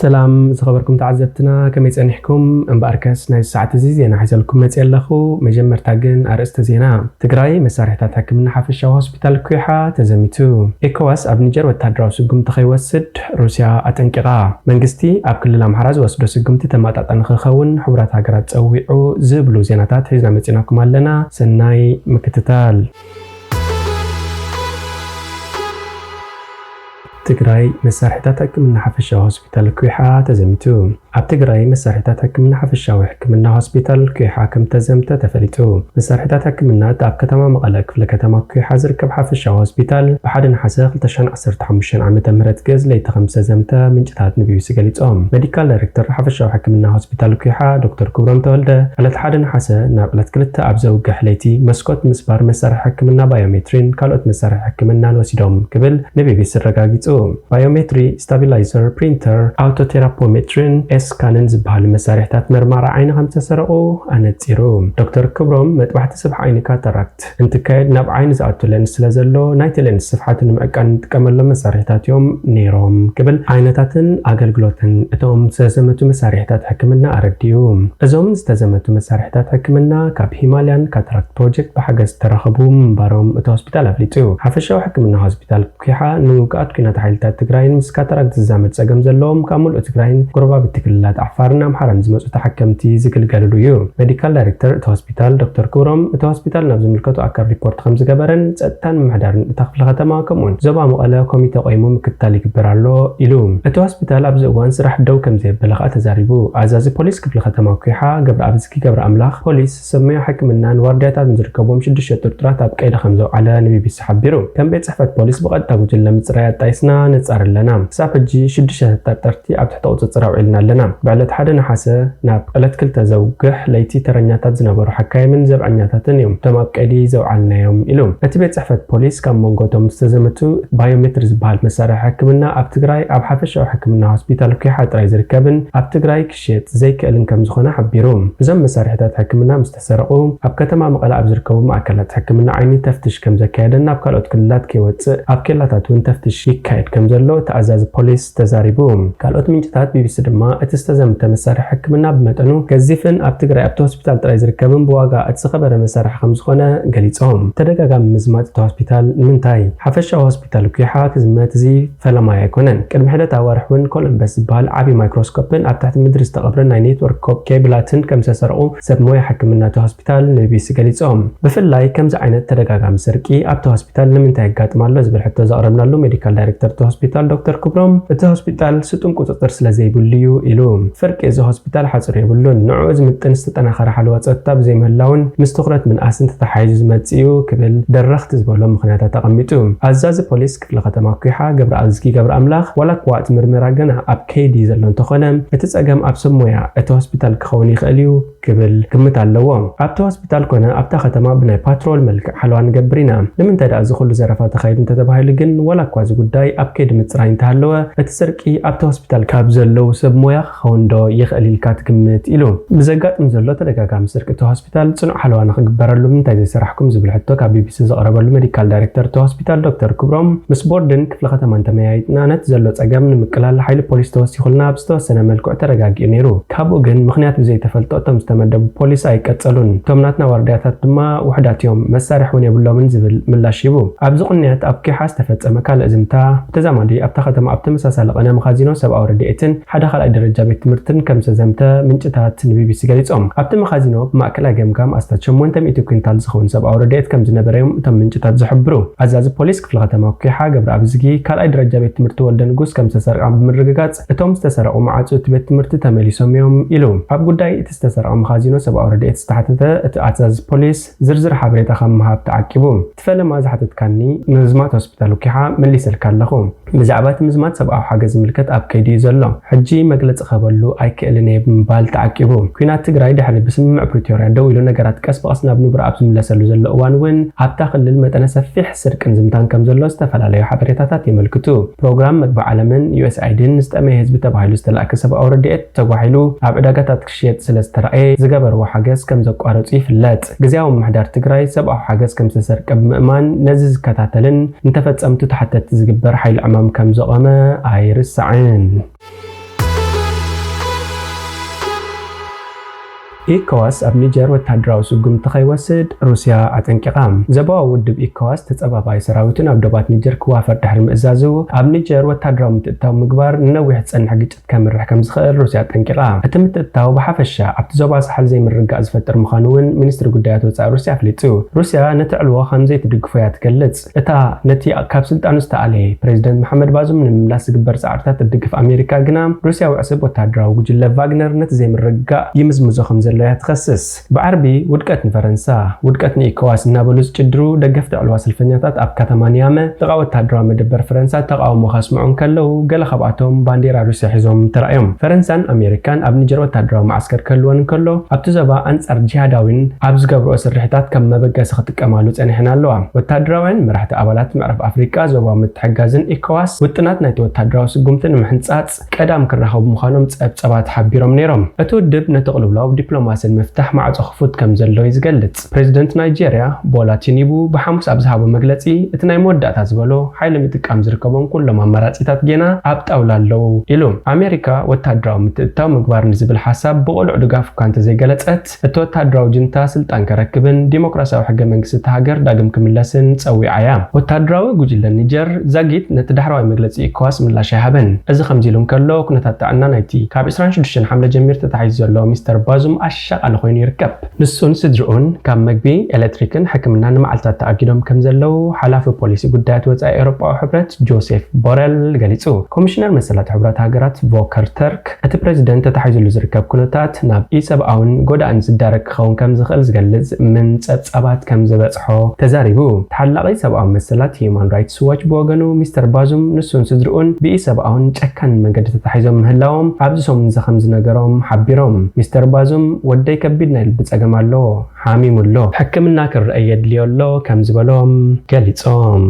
سلام زخبركم تعزبتنا كم يصنحكم امباركس ناي ساعه زينا حيزلكم مصيلخو مجمر تاغن ارست زينا تግራይ መሳርሕታት ሕክምና ሓፈሻዊ ሆስፒታል ኩሓ ተዘሚቱ ኤኮዋስ ኣብ ኒጀር ወታደራዊ ስጉም ተኸይወስድ ሩሲያ አጠንቂቃ መንግስቲ ኣብ ክልል አምሓራ ዝወስዶ ስጉምቲ ተማጣጣን ክኸውን ሕብራት ሃገራት ጸዊዑ ዝብሉ ዜናታት ሒዝና መጽናኩም ኣለና ሰናይ ምክትታል تግራይ መሳርሕታት ሕክምና ሓፈሻዊ ሆስፒታል ኩሓ ተዘሚቱ ኣብ ትግራይ መሳርሕታት ሕክምና ሓፈሻዊ ሕክምና ሆስፒታል ኩሓ ከም ተዘምተ ተፈሊጡ መሳርሕታት ሕክምና ኣብ ከተማ መቐለ ክፍለ ከተማ ኩሓ ዝርከብ ሓፈሻዊ ሆስፒታል ብሓደ ነሓሰ 2015 ዓመተ ምህረት ገዝ ለይቲ 5 ዘምተ ምንጭታት ንቢቢሲ ገሊጾም ሜዲካል ዳይሬክተር ሓፈሻዊ ሕክምና ሆስፒታል ኩሓ ዶክተር ክብሮም ተወልደ ዕለት ሓደ ነሓሰ ናብ ዕለት 2 ኣብ ዘውግሕ ለይቲ መስኮት ምስባር መሳርሒ ሕክምና ባዮሜትሪን ካልኦት መሳርሒ ሕክምናን ወሲዶም ክብል ንቢቢሲ ረጋጊጹ ባዮሜትሪ ስታቢላይዘር ፕሪንተር አውቶቴራፖሜትሪን ስካንን ዝበሃል መሳርሕታት መርማራ ዓይኒ ከም ተሰረቁ ኣነፂሩ ዶክተር ክብሮም መጥባሕቲ ስፍሓ ዓይኒ ካታራክት እንትካየድ ናብ ዓይኒ ዝኣቱ ሌንስ ስለዘሎ ናይቲ ሌንስ ስፍሓት ንምዕቃን እንጥቀመሎም መሳርሕታት እዮም ነይሮም ክብል ዓይነታትን ኣገልግሎትን እቶም ዝተዘመቱ መሳርሕታት ሕክምና ኣረዲዩ እዞም ዝተዘመቱ መሳርሕታት ሕክምና ካብ ሂማልያን ካታራክት ፕሮጀክት ብሓገዝ ተረኸቡ ምንባሮም እቲ ሆስፒታል ኣፍሊጡ ሓፈሻዊ ሕክምና ሆስፒታል ኩሓ ንውቃት ኩናት ሓይልታት ትግራይን ምስ ካታራክት ዝዛመድ ፀገም ዘለዎም ካብ ሙሉእ ትግራይን ጎረባብቲ ክልላት ዓፋርን ኣምሓራን ዝመጹ ተሓከምቲ ዝግልገልሉ እዩ ሜዲካል ዳይሬክተር እቲ ሆስፒታል ዶክተር ክብሮም እቲ ሆስፒታል ናብ ዝምልከቱ ኣካል ሪፖርት ከም ዝገበረን ጸጥታን ምምሕዳርን እቲ ክፍለ ከተማ ከምኡን ዞባ መቐለ ኮሚቴ ቆይሙ ምክትታል ይግበር ኣሎ ኢሉ እቲ ሆስፒታል ኣብዚ እዋን ስራሕ ደው ከም ዘየበለ ተዛሪቡ ኣዛዚ ፖሊስ ክፍለ ከተማ ኩሓ ገብረኣብዝኪ ገብረ ኣምላኽ ፖሊስ ሰማያዊ ሕክምናን ዋርድያታትን ዝርከቦም 6 ጥርጥራት ኣብ ቀይዲ ከም ዘውዓለ ንቢቢሲ ሓቢሩ ከም ቤት ጽሕፈት ፖሊስ ብቐጥታ ጉጅለ ምጽራይ ኣጣይስና ነጻር ኣለና ሳብ ሕጂ 6 ተጠርጠርቲ ኣብ ትሕቲ ቁጽጽር ኣውዒልና ኣለና بعلت حدا نحاسة ناب قلت كل تزوجح ليتي ترنياتات زنبرو حكايمن زبعنياتاتن يوم تماب قيدي زوعلنا يوم إلوم اتبيت صحفة بوليس كان مونغوتو مستزمتو بايومترز بهال مسارح حكمنا اب تግራይ اب حفشو حكمنا هوسبيتال كيحا تراي زركبن اب تግራይ كشيت زي كالن كم زخونه حبيروم زم مسارحتات حكمنا مستسرقو اب كتما مقلا اب زركبو ماكلات حكمنا عيني تفتش كم زكايدنا اب كالوت كلات كيوص اب كلاتاتون تفتش يكايد كم زلو تعزاز بوليس تزاريبوم كالوت منجتات بيبيسي دما زمت مسارح حكمنا بمتنو كزيفن اب تግራይ اب هوسبيتال تراي زركبن بواغا اتخبر مسارح خمسخونه غليصوم تدغاغام مزمات هوسبيتال منتاي حفشه هوسبيتال كيحا كزمات زي فلما يكونن قدم حدث اورحون كولمبس بال عبي مايكروسكوبن اب تحت مدرس تقبرنا نيتورك كوب كيبلاتن كم سسرقو سب مويه حكمنا هوسبيتال نبيس غليصوم بفلاي كم زي عينت تدغاغام سرقي اب هوسبيتال لمنتاي يغاطمالو زبل حتى زقربنالو ميديكال دايركتور هوسبيتال دكتور كبروم ات هوسبيتال ستون قططر سلازيبليو إلو فرق إذا هوسبيتال حصر يبلون نعوز متنست تناخر حلوات أطاب زي مهلاون مستخرت من أسنت تحيز متسيو كبل درخت زبولهم مخنيات تقميتو عزاز بوليس كفل ختم كيحا قبر أزكي قبر أملاخ ولك وقت مرمرا جنا أب كيدي زلون تخنم اتسأجم أب سمويا ات هوسبيتال كخوني خليو كبل كمت اللوام أب هوسبيتال كنا أب ختم بنا باترول ملك حلوان جبرينا لمن تدا أزخل زرفات خير تتبهي لجن ولك واز قداي أب كيد متسرين تهلوا اتسرقي أب هوسبيتال كابزلو سبمويا خوندو يخلي الكات كمت إلو بزقات مزلو تدقاقام سرقة هوسبيتال صنع حلوان خقبرلو من تايزي سرحكم زبل حتو كابيبيسي زقربلو ميديكال دايركتور هوسبيتال دكتور كبروم مسبوردن كفل ختمان تميايتنا نتزلو تساقام نمكلال حيل بوليس توسي خلنا بستو سنة ملكو ترقاقي نيرو كابو جن مخنيات بزي تفلتو تم استمدب بوليس اي كتسلون تومناتنا واردياتات دما وحدات يوم مسارحون يبلو من زبل ملاشيبو ابزقنيات ابكي حاس تفتس مكال ازمتا تزامدي ابتختم ابتمساسال قنا مخازينو سب اورديتن حدا خلق درجة بيت مرتن كم سزمتا منጭታት ንቢቢሲ ገሊጾም ኣብቲ መኻዚኖ ማእከላይ ገምጋም ኣስታት 800 ኩንታል ዝኸውን ሰብ ኣውረዴት ከም ዝነበረዮም እቶም ምንጭታት ዝሕብሩ ኣዛዚ ፖሊስ ክፍለ ከተማ ኩሓ ገብረ ኣብዝጊ ካልኣይ ደረጃ ቤት ትምህርቲ ወልደ ንጉስ ከም ዝተሰርቃ ብምርግጋጽ እቶም ዝተሰርቁ ማዓጽት ቤት ትምህርቲ ተመሊሶም እዮም ኢሉ ኣብ ጉዳይ እቲ ዝተሰርቀ መኻዚኖ ሰብ ኣውረዴት ዝተሓተተ እቲ ኣዛዚ ፖሊስ ዝርዝር ሓበሬታ ከም መሃብ ተዓቂቡ ትፈለማ ዝሓተትካኒ ምዝማት ሆስፒታል ኩሓ መሊሰልካ ኣለኹ ብዛዕባ እቲ ምዝማት ሰብኣዊ ሓገዝ ምልክት ኣብ ከይዲ ዘሎ ሕጂ መግለጽ ኸበሉ ኣይክእልን ብምባል ተዓቂቡ ኩናት ትግራይ ድሕሪ ብስምምዕ ፕሪቶሪያ ደው ኢሉ ነገራት ቀስ በቀስ ናብ ንብረ ኣብ ዝምለሰሉ ዘሎ እዋን እውን ኣብታ ክልል መጠነ ሰፊሕ ስርቅን ዝምታን ከም ዘሎ ዝተፈላለዩ ሓበሬታታት የመልክቱ ፕሮግራም ምግቢ ዓለምን USAIDን ዝጠመየ ህዝቢ ተባሂሉ ዝተላእከ ሰብኣዊ ረድኤት ተጓሒሉ ኣብ ዕዳጋታት ክሽየጥ ስለዝተረኣየ ዝገበርዎ ሓገዝ ከም ዘቋረጹ ይፍለጥ ግዝያዊ ምምሕዳር ትግራይ ሰብኣዊ ሓገዝ ከም ዝተሰርቀ ብምእማን ነዚ ዝከታተልን እንተፈጸምቱ ተሓተቲ ዝግበር ሓይሊ ዕማም ከም ዘቆመ ኣይርስዕን ኢኮዋስ ኣብ ኒጀር ወታደራዊ ስጉምቲ ከይወስድ ሩስያ ኣጠንቂቓ ዘባዊ ውድብ ኢኮዋስ ተጸባባይ ሰራዊትን ኣብ ዶባት ኒጀር ክዋፈር ድሕሪ ምእዛዙ ኣብ ኒጀር ወታደራዊ ምትእታው ምግባር ንነዊሕ ዝጸንሕ ግጭት ከምርሕ ከም ዝኽእል ሩስያ ኣጠንቂቓ እቲ ምትእታው ብሓፈሻ ኣብቲ ዞባ ሳሕል ዘይምርጋእ ዝፈጥር ምዃኑ እውን ሚኒስትሪ ጉዳያት ወጻኢ ሩስያ ኣፍሊጡ ሩስያ ነቲ ዕልዎ ከም ዘይትድግፎ እያ ትገልጽ እታ ነቲ ካብ ስልጣኑ ዝተኣለየ ፕሬዚደንት መሐመድ ባዙም ንምምላስ ዝግበር ጻዕርታት ትድግፍ ኣሜሪካ ግና ሩስያ ውዕስብ ወታደራዊ ጉጅለ ቫግነር ነቲ ዘይምርጋእ ይምዝምዞ ከም ዘሎ እያ ትኸስስ ብዓርቢ ውድቀት ንፈረንሳ ውድቀት ንኢኮዋስ እናበሉ ዝጭድሩ ደገፍቲ ዕልዋ ሰልፈኛታት ኣብ ከተማ ኒያመ ጥቃ ወታደራዊ መደበር ፈረንሳ ተቃውሞ ከስምዑን ከለው ገለ ካብኣቶም ባንዴራ ሩስያ ሒዞም ተራእዮም ፈረንሳን ኣሜሪካን ኣብ ኒጀር ወታደራዊ ማዕስከር ከልወን ከሎ ኣብቲ ዞባ ኣንጻር ጂሃዳዊን ኣብ ዝገብርኦ ስርሕታት ከም መበገሲ ክጥቀማሉ ጸኒሐን ኣለዋ ወታደራውያን መራሕቲ ኣባላት ምዕራብ ኣፍሪካ ዞባ ምትሕጋዝን ኢኮዋስ ውጥናት ናይቲ ወታደራዊ ስጉምትን ንምሕንጻጽ ቀዳም ክራኸቡ ምዃኖም ጸብጸባት ሓቢሮም ነይሮም እቲ ውድብ ነቲ ቅልውላው ዲፕሎማስን መፍታሕ ማዕጾ ክፉት ከም ዘሎ ይዝገልጽ ፕሬዚደንት ናይጄርያ ቦላ ቲኒቡ ብሓሙስ ኣብ ዝሃቦ መግለጺ እቲ ናይ መወዳእታ ዝበሎ ሓይሊ ምጥቃም ዝርከቦም ኩሎም ኣማራጺታት ጌና ኣብ ጣውላ ኣለዉ ኢሉ ኣሜሪካ ወታደራዊ ምትእታው ምግባር ንዝብል ሓሳብ ብቕልዑ ድጋፍ እኳ እንተዘይገለጸት እቲ ወታደራዊ ጅንታ ስልጣን ከረክብን ዲሞክራሲያዊ ሕገ መንግስቲ እቲ ሃገር ዳግም ክምለስን ጸዊዓ እያ ወታደራዊ ጉጅለ ኒጀር ዛጊት ነቲ ዳሕራዊ መግለጺ ኢኮዋስ ምላሽ ይሃበን እዚ ከምዚ ኢሉ እንከሎ ኩነታት ጥዕና ናይቲ ካብ 26 ሓምለ ጀሚር ተታሒዙ ዘሎ ሚስተር ባዙም ኣሻቓሊ ኮይኑ ይርከብ ንሱን ስድርኡን ካብ መግቢ ኤሌክትሪክን ሕክምናን ንመዓልታት ተኣጊዶም ከም ዘለው ሓላፊ ፖሊሲ ጉዳያት ወጻኢ ኤውሮጳዊ ሕብረት ጆሴፍ ቦረል ገሊጹ ኮሚሽነር መሰላት ሕብረት ሃገራት ቮከር ተርክ እቲ ፕሬዚደንት ተታሒዙሉ ዝርከብ ኩነታት ናብ ኢሰብኣውን ጎዳእን ዝዳረግ ክኸውን ከም ዝኽእል ዝገልጽ ምን ጸብጻባት ከም ዝበጽሖ ተዛሪቡ ተሓላቒ ሰብኣዊ መሰላት ሂዩማን ራይትስ ዋች ብወገኑ ሚስተር ባዙም ንሱን ስድርኡን ብኢሰብኣውን ጨካን መንገዲ ተታሒዞም ምህላዎም ኣብዚ ሰሙን ከም ዝነገሮም ሓቢሮም ሚስተር ባዙም ወደይ ከቢድ ናይ ልቢ ጸገም ኣለዎ ሓሚሙሎ ሕክምና ክርአ የድልዮ ኣሎ ከም ዝበሎም ገሊጾም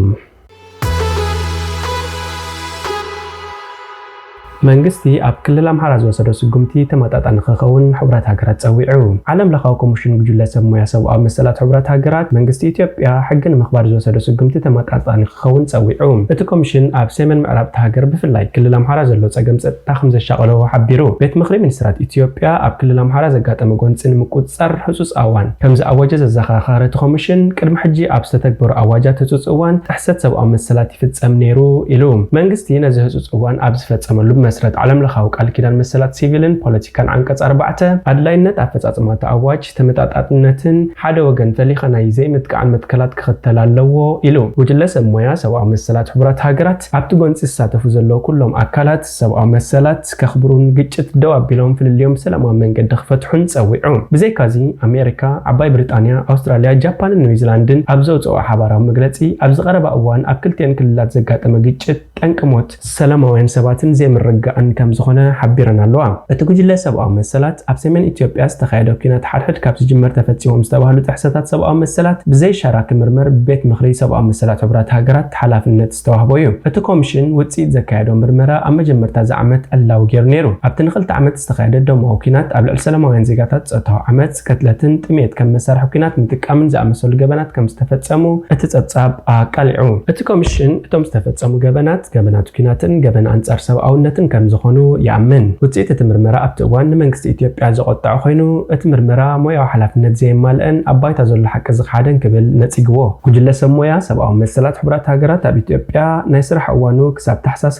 መንግስቲ ኣብ ክልል ኣምሓራ ዝወሰዶ ስጉምቲ ተመጣጣኒ ክኸውን ሕብረት ሃገራት ጸዊዑ ዓለም ለኻዊ ኮሚሽን ጉጅለ ሰብ ሞያ ሰብኣዊ መሰላት ሕብረት ሃገራት መንግስቲ ኢትዮጵያ ሕጊ ንምኽባር ዝወሰዶ ስጉምቲ ተመጣጣኒ ክኸውን ጸዊዑ እቲ ኮሚሽን ኣብ ሰሜን ምዕራብ ሃገር ብፍላይ ክልል ኣምሓራ ዘሎ ጸገም ጸጥታ ከም ዘሻቐሎ ሓቢሩ ቤት ምኽሪ ሚኒስትራት ኢትዮጵያ ኣብ ክልል ኣምሓራ ዘጋጠመ ጎንፂ ንምቁጽጻር ህጹጽ ኣዋን ከም ዝኣወጀ ዘዘኻኸረ እቲ ኮሚሽን ቅድሚ ሕጂ ኣብ ዝተተግበሩ ኣዋጃት ህጹጽ እዋን ጥሕሰት ሰብኣዊ መሰላት ይፍጸም ነይሩ ኢሉ መንግስቲ ነዚ ህጹጽ እዋን ኣብ ዝፈጸመሉ መስረት ዓለም ለኻዊ ቃል ኪዳን መሰላት ሲቪልን ፖለቲካን አንቀጽ 4 ኣድላይነት ኣፈጻጽማት ኣዋጅ ተመጣጣጥነትን ሓደ ወገን ፈሊኻ ናይ ዘይምጥቃዕን መትከላት ክኽተል ኣለዎ ኢሉ ጉጅለ ሰብ ሞያ ሰብኣዊ መሰላት ሕብረት ሃገራት ኣብቲ ጎንፂ ዝሳተፉ ዘለዉ ኩሎም ኣካላት ሰብኣዊ መሰላት ከኽብሩን ግጭት ደው ኣቢሎም ፍልልዮም ሰላማዊ መንገዲ ክፈትሑን ጸዊዑ ብዘይካዚ ኣሜሪካ ዓባይ ብሪጣንያ ኣውስትራልያ ጃፓንን ኒውዚላንድን ኣብ ዘውፅኦ ሓባራዊ መግለጺ ኣብ ዝቐረበ እዋን ኣብ ክልቲአን ክልላት ዘጋጠመ ግጭት ጠንቅሞት ሰላማውያን ሰባትን ዘይምርጋእን ከም ዝኾነ ሓቢረን ኣለዋ እቲ ጉጅለ ሰብኣዊ መሰላት ኣብ ሰሜን ኢትዮጵያ ዝተኻየደ ኩናት ሓድሕድ ካብ ዝጅመር ተፈጺሞም ዝተባሃሉ ጥሕሰታት ሰብኣዊ መሰላት ብዘይ ሻራ ክምርመር ቤት ምኽሪ ሰብኣዊ መሰላት ሕብረት ሃገራት ሓላፍነት ዝተዋህቦ እዩ እቲ ኮሚሽን ውጽኢት ዘካየዶ ምርመራ ኣብ መጀመርታ ዝዓመት ኣላው ገይሩ ነይሩ ኣብቲ ንኽልተ ዓመት ዝተኻየደ ደማዊ ኩናት ኣብ ልዕሊ ሰላማውያን ዜጋታት ጸጥታዊ ዓመት ቅትለትን ጥሜት ከም መሳርሒ ኩናት ምጥቃምን ዝኣመሰሉ ገበናት ከም ዝተፈጸሙ እቲ ጸብጻብ ኣቃሊዑ እቲ ኮሚሽን እቶም ዝተፈጸሙ ገበናት ኩናትን ገበና አንጻር ሰብኣውነትን ከም ዝኾኑ ይኣምን ውጽኢት እቲ ምርመራ ኣብቲ እዋን ንመንግስቲ ኢትዮጵያ ዘቆጣዕ ኮይኑ እቲ ምርመራ ሞያዊ ሓላፍነት ዘይማልአን ኣብ ባይታ ዘሎ ሓቂ ዝካሓደን ክብል ነጺግዎ ጉጅለ ሰብ ሞያ ሰብኣዊ መሰላት ሕብረት ሃገራት ኣብ ኢትዮጵያ ናይ ስራሕ እዋኑ ክሳብ ታሕሳስ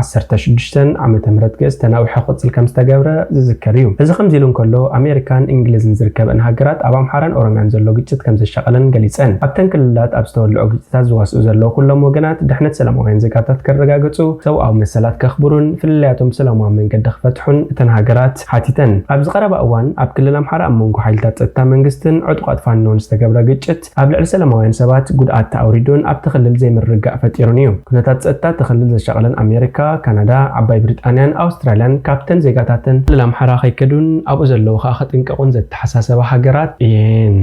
2016 ዓመተ ምህረት ገጽ ተናዊሑ ክቕጽል ከም ዝተገብረ ዝዝከር እዩ እዚ ከምዚ ኢሉ እንከሎ ኣሜሪካን እንግሊዝን ዝርከበን ሃገራት ኣብ ኣምሓራን ኦሮምያን ዘሎ ግጭት ከም ዘሻቐለን ገሊጸን ኣብተን ክልላት ኣብ ዝተወልዑ ግጭታት ዝዋስኡ ዘለዉ ኩሎም ወገናት ድሕነት ሰላማውያን ዜጋታት ከረጋግጹ ሰብኣዊ መሰላት ከኽብሩን ፍልልያቶም ሰላማዊ መንገዲ ክፈትሑን እተን ሃገራት ሓቲተን ኣብ ዝቐረበ እዋን ኣብ ክልል ኣምሓራ ኣብ መንጎ ሓይልታት ጸጥታ መንግስትን ዕጡቓት ፋኖን ዝተገብረ ግጭት ኣብ ልዕሊ ሰላማውያን ሰባት ጉድኣት ተኣውሪዱን ኣብቲ ክልል ዘይምርጋእ ፈጢሩን እዩ ኩነታት ጸጥታ ተኽልል ዘሻቐለን ኣሜሪካ ካናዳ ዓባይ ብሪጣንያን ኣውስትራልያን ካብተን ዜጋታትን ክልል ኣምሓራ ከይከዱን ኣብኡ ዘለዉ ከዓ ከጥንቀቑን ዘተሓሳሰባ ሃገራት እየን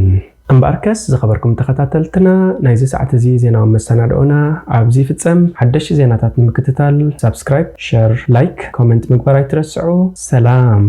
እምበኣርከስ ዝኸበርኩም ተኸታተልትና ናይዚ ሰዓት እዚ ዜናዊ መሰናድኦና ኣብዚ ፍጸም ሓደሽቲ ዜናታት ንምክትታል ሰብስክራይብ ሼር ላይክ ኮሜንት ምግባር ኣይትረስዑ ሰላም